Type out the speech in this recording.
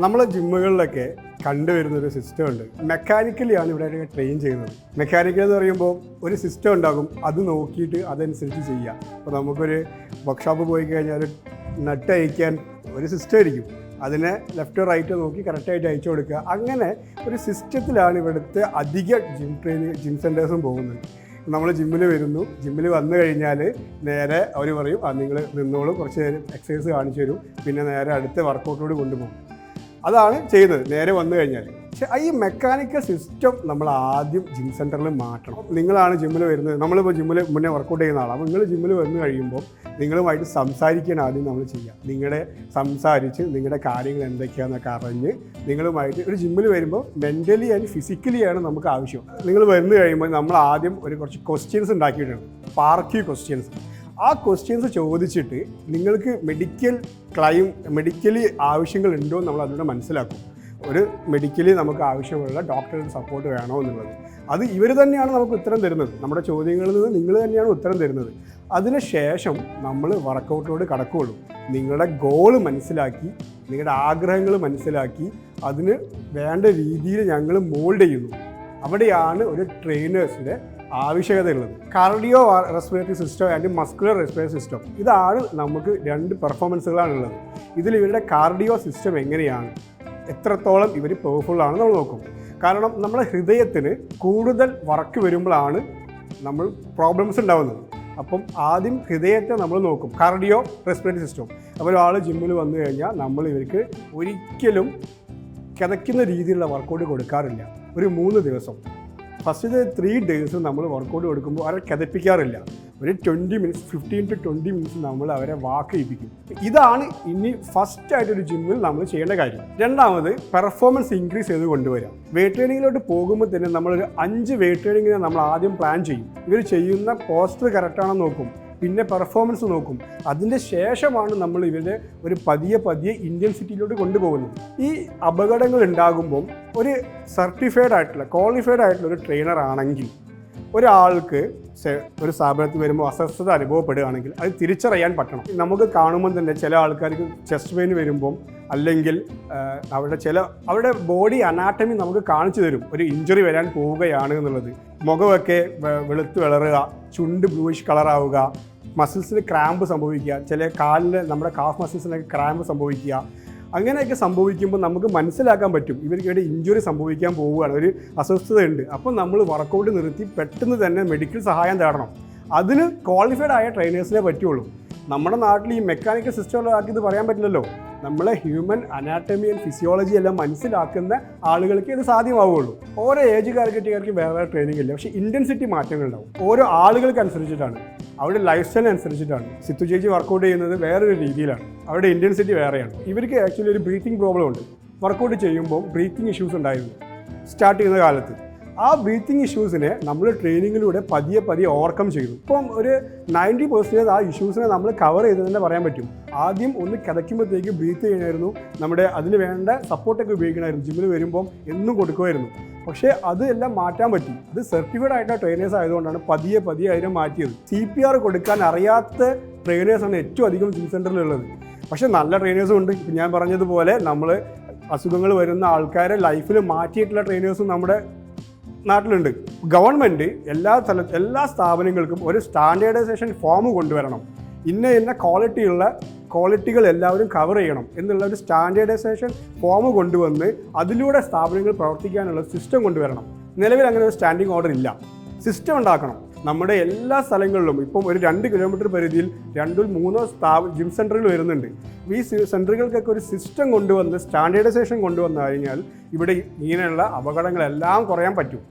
നമ്മളെ ജിമ്മുകളിലൊക്കെ കണ്ടുവരുന്നൊരു സിസ്റ്റം ഉണ്ട്. മെക്കാനിക്കലിയാണ് ഇവിടെ ട്രെയിൻ ചെയ്യുന്നത്. മെക്കാനിക്കൽ എന്ന് പറയുമ്പോൾ ഒരു സിസ്റ്റം ഉണ്ടാകും, അത് നോക്കിയിട്ട് അതനുസരിച്ച് ചെയ്യുക. അപ്പോൾ നമുക്കൊരു വർക്ക്ഷോപ്പ് പോയി കഴിഞ്ഞാൽ നട്ട് അയക്കാൻ ഒരു സിസ്റ്റം ആയിരിക്കും, അതിനെ ലെഫ്റ്റ് റൈറ്റ് നോക്കി കറക്റ്റായിട്ട് അയച്ചു കൊടുക്കുക. അങ്ങനെ ഒരു സിസ്റ്റത്തിലാണ് ഇവിടുത്തെ അധിക ജിം സെൻറ്റേഴ്സും പോകുന്നത്. നമ്മൾ ജിമ്മിൽ വരുന്നു, ജിമ്മിൽ വന്നു കഴിഞ്ഞാൽ നേരെ അവർ പറയും നിങ്ങൾ നിന്നോളും, കുറച്ച് നേരം എക്സസൈസ് കാണിച്ചു തരും, പിന്നെ നേരെ അടുത്ത വർക്കൗട്ടോട് കൊണ്ടുപോകും. അതാണ് ചെയ്യുന്നത് നേരെ വന്നു കഴിഞ്ഞാൽ. പക്ഷേ ഈ മെക്കാനിക്കൽ സിസ്റ്റം നമ്മൾ ആദ്യം ജിം സെൻറ്ററിൽ മാറ്റണം. നിങ്ങളാണ് ജിമ്മിൽ വരുന്നത്, നമ്മളിപ്പോൾ ജിമ്മിൽ മുന്നേ വർക്കൗട്ട് ചെയ്യുന്ന ആളാണ്. അപ്പോൾ നിങ്ങൾ ജിമ്മിൽ വന്നു കഴിയുമ്പോൾ നിങ്ങളുമായിട്ട് സംസാരിക്കാൻ ആദ്യം നമ്മൾ ചെയ്യുക. നിങ്ങളുടെ സംസാരിച്ച് നിങ്ങളുടെ കാര്യങ്ങൾ എന്തൊക്കെയാണെന്നൊക്കെ അറിഞ്ഞ് നിങ്ങളുമായിട്ട് ഒരു ജിമ്മിൽ വരുമ്പോൾ മെൻ്റലി ആൻഡ് ഫിസിക്കലിയാണ് നമുക്ക് ആവശ്യം. നിങ്ങൾ വന്നു കഴിയുമ്പോൾ നമ്മൾ ആദ്യം കുറച്ച് ക്വസ്റ്റ്യൻസ് ഉണ്ടാക്കിയിട്ടുണ്ട്, പാർക്കി ക്വസ്റ്റ്യൻസ്. ആ ക്വസ്റ്റ്യൻസ് ചോദിച്ചിട്ട് നിങ്ങൾക്ക് മെഡിക്കലി ആവശ്യങ്ങളുണ്ടോ എന്ന് നമ്മൾ അതിലൂടെ മനസ്സിലാക്കും. ഒരു മെഡിക്കലി നമുക്ക് ആവശ്യമുള്ള ഡോക്ടറുടെ സപ്പോർട്ട് വേണോ എന്നുള്ളത്. അത് ഇവർ തന്നെയാണ് നമുക്ക് ഉത്തരം തരുന്നത്. നമ്മുടെ ചോദ്യങ്ങളിൽ നിന്ന് നിങ്ങൾ തന്നെയാണ് ഉത്തരം തരുന്നത്. അതിനുശേഷം നമ്മൾ വർക്കൗട്ടിലോട് കടക്കുകയുള്ളൂ. നിങ്ങളുടെ ഗോള് മനസ്സിലാക്കി, നിങ്ങളുടെ ആഗ്രഹങ്ങൾ മനസ്സിലാക്കി, അതിന് വേണ്ട രീതിയിൽ ഞങ്ങൾ മോൾഡ് ചെയ്യുന്നു. അവിടെയാണ് ഒരു ട്രെയിനേഴ്സിൻ്റെ ആവശ്യകതയുള്ളത്. Cardio respiratory system and muscular respiratory system, ഇതാണ് നമുക്ക് രണ്ട് പെർഫോമൻസുകളാണുള്ളത്. ഇതിൽ ഇവരുടെ കാർഡിയോ സിസ്റ്റം എങ്ങനെയാണ്, എത്രത്തോളം ഇവർ പവർഫുൾ ആണെന്ന് നമ്മൾ നോക്കും. കാരണം നമ്മുടെ ഹൃദയത്തിന് കൂടുതൽ വർക്ക് വരുമ്പോഴാണ് നമ്മൾ പ്രോബ്ലംസ് ഉണ്ടാകുന്നത്. അപ്പം ആദ്യം ഹൃദയത്തെ നമ്മൾ നോക്കും, കാർഡിയോ റെസ്പിറേറ്ററി സിസ്റ്റം. അപ്പോൾ ഒരാൾ ജിമ്മിൽ വന്നു കഴിഞ്ഞാൽ നമ്മൾ ഇവർക്ക് ഒരിക്കലും കിതയ്ക്കുന്ന രീതിയിലുള്ള വർക്കൗട്ട് കൊടുക്കാറില്ല. ഒരു 3 ദിവസം, ഫസ്റ്റ് 3 days നമ്മൾ വർക്കൗട്ട് കൊടുക്കുമ്പോൾ അവരെ കിതപ്പിക്കാറില്ല. ഒരു 20 minutes, 15 to 20 minutes നമ്മൾ അവരെ വാക്ക് ചെയ്യിപ്പിക്കും. ഇതാണ് ഇനി ഫസ്റ്റായിട്ടൊരു ജിമ്മിൽ നമ്മൾ ചെയ്യേണ്ട കാര്യം. രണ്ടാമത്, പെർഫോമൻസ് ഇൻക്രീസ് ചെയ്ത് കൊണ്ടുവരാം. വെയ്റ്റ് ട്രെയിനിങ്ങിലോട്ട് പോകുമ്പോൾ തന്നെ നമ്മളൊരു 5 വെയ്റ്റ് ട്രെയിനിങ്ങിനെ നമ്മൾ ആദ്യം പ്ലാൻ ചെയ്യും. ഇവർ ചെയ്യുന്ന പോസ്റ്റർ കറക്റ്റാണെന്ന് നോക്കും, പിന്നെ പെർഫോമൻസ് നോക്കും. അതിൻ്റെ ശേഷമാണ് നമ്മൾ ഇവരെ ഒരു പതിയെ ഇൻറ്റൻസിറ്റിയിലോട്ട് കൊണ്ടുപോകുന്നത്. ഈ അപകടങ്ങൾ ഉണ്ടാകുമ്പം ഒരു സർട്ടിഫൈഡ് ആയിട്ടുള്ള ക്വാളിഫൈഡ് ആയിട്ടുള്ള ഒരു ട്രെയിനർ ആണെങ്കിൽ ഒരാൾക്ക് ഒരു സ്ഥാപനത്തിൽ വരുമ്പോൾ അസ്വസ്ഥത അനുഭവപ്പെടുകയാണെങ്കിൽ അത് തിരിച്ചറിയാൻ പറ്റണം. നമുക്ക് കാണുമ്പോൾ തന്നെ ചില ആൾക്കാർക്ക് ചെസ്റ്റ് പെയിൻ വരുമ്പം അല്ലെങ്കിൽ അവരുടെ ബോഡി അനാട്ടമി നമുക്ക് കാണിച്ചു തരും ഒരു ഇഞ്ചുറി വരാൻ പോവുകയാണ് എന്നുള്ളത്. മുഖമൊക്കെ വെളുത്ത് വിളറുക, ചുണ്ട് ബ്ലൂയിഷ് കളറാവുക, മസിൽസിന് ക്രാമ്പ് സംഭവിക്കുക, ചില കാലിന് നമ്മുടെ കാഫ് മസിൽസിനൊക്കെ ക്രാമ്പ് സംഭവിക്കുക. അങ്ങനെയൊക്കെ സംഭവിക്കുമ്പോൾ നമുക്ക് മനസ്സിലാക്കാൻ പറ്റും ഇവർക്കിടെ ഇഞ്ചുറി സംഭവിക്കാൻ പോവുകയാണ്, ഒരു അസ്വസ്ഥതയുണ്ട്. അപ്പോൾ നമ്മൾ വർക്കൗട്ട് നിർത്തി പെട്ടെന്ന് തന്നെ മെഡിക്കൽ സഹായം തേടണം. അതിന് ക്വാളിഫൈഡ് ആയ ട്രെയിനേഴ്സിനെ പറ്റുള്ളൂ. നമ്മുടെ നാട്ടിൽ ഈ മെക്കാനിക്കൽ സിസ്റ്റമുള്ളതാക്കി ഇത് പറയാൻ പറ്റില്ലല്ലോ. നമ്മളെ ഹ്യൂമൻ അനാട്ടമി ആൻഡ് ഫിസിയോളജി എല്ലാം മനസ്സിലാക്കുന്ന ആളുകൾക്ക് ഇത് സാധ്യമാവുകയുള്ളൂ. ഓരോ ഏജ് കാറ്റഗറിക്ക് വേറെ ട്രെയിനിങ് ഇല്ല, പക്ഷേ ഇൻറ്റൻസിറ്റി മാറ്റങ്ങളുണ്ടാവും. ഓരോ ആളുകൾക്ക് അനുസരിച്ചിട്ടാണ്, അവരുടെ ലൈഫ് സ്റ്റൈൽ അനുസരിച്ചിട്ടാണ്. സിത്തു ചേച്ചി വർക്കൗട്ട് ചെയ്യുന്നത് വേറൊരു രീതിയിലാണ്, അവരുടെ ഇൻറ്റൻസിറ്റി വേറെയാണ്. ഇവർക്ക് ആക്ച്വലി ഒരു ബ്രീത്തിങ് പ്രോബ്ലം ഉണ്ട്. വർക്കൗട്ട് ചെയ്യുമ്പോൾ ബ്രീത്തിങ് ഇഷ്യൂസ് ഉണ്ടായിരുന്നു സ്റ്റാർട്ട് ചെയ്യുന്ന കാലത്ത്. ആ ബ്രീത്തിങ് ഇഷ്യൂസിനെ നമ്മൾ ട്രെയിനിങ്ങിലൂടെ പതിയെ ഓവർകം ചെയ്തു. ഇപ്പം ഒരു 90% ആ ഇഷ്യൂസിനെ നമ്മൾ കവർ ചെയ്ത് തന്നെ പറയാൻ പറ്റും. ആദ്യം ഒന്ന് കിതയ്ക്കുമ്പോഴത്തേക്ക് ബ്രീത്ത് ചെയ്യണമായിരുന്നു, നമ്മുടെ അതിന് വേണ്ട സപ്പോർട്ടൊക്കെ ഉപയോഗിക്കണമായിരുന്നു. ജിമ്മിൽ വരുമ്പം എന്നും കൊടുക്കുമായിരുന്നു. പക്ഷേ അതെല്ലാം മാറ്റാൻ പറ്റി. അത് സർട്ടിഫൈഡ് ആയിട്ടുള്ള ട്രെയിനേഴ്സ് ആയതുകൊണ്ടാണ് പതിയെ അതിനെ മാറ്റിയത്. CPR കൊടുക്കാൻ അറിയാത്ത ട്രെയിനേഴ്സാണ് ഏറ്റവും അധികം ജിം സെൻറ്ററിലുള്ളത്. പക്ഷേ നല്ല ട്രെയിനേഴ്സും ഉണ്ട്. ഇപ്പം ഞാൻ പറഞ്ഞതുപോലെ നമ്മൾ അസുഖങ്ങൾ വരുന്ന ആൾക്കാരെ ലൈഫിൽ മാറ്റിയിട്ടുള്ള ട്രെയിനേഴ്സും നമ്മുടെ നാട്ടിലുണ്ട്. ഗവൺമെൻറ് എല്ലാ സ്ഥാപനങ്ങൾക്കും ഒരു സ്റ്റാൻഡേർഡൈസേഷൻ ഫോം കൊണ്ടുവരണം. ഇന്ന ക്വാളിറ്റികൾ എല്ലാവരും കവർ ചെയ്യണം എന്നുള്ള ഒരു സ്റ്റാൻഡേർഡൈസേഷൻ ഫോം കൊണ്ടുവന്ന് അതിലൂടെ സ്ഥാപനങ്ങൾ പ്രവർത്തിക്കാനുള്ള സിസ്റ്റം കൊണ്ടുവരണം. നിലവിൽ അങ്ങനെ ഒരു സ്റ്റാൻഡിംഗ് ഓർഡർ ഇല്ല. സിസ്റ്റം ഉണ്ടാക്കണം. നമ്മുടെ എല്ലാ സ്ഥലങ്ങളിലും ഇപ്പം ഒരു 2 കിലോമീറ്റർ പരിധിയിൽ 2-3 ജിം സെൻറ്ററുകൾ വരുന്നുണ്ട്. ഈ സെൻറ്ററുകൾക്കൊക്കെ ഒരു സിസ്റ്റം കൊണ്ടുവന്ന് സ്റ്റാൻഡേർഡൈസേഷൻ കൊണ്ടുവന്നു കഴിഞ്ഞാൽ ഇവിടെ ഇങ്ങനെയുള്ള അപകടങ്ങളെല്ലാം കുറയാൻ പറ്റും.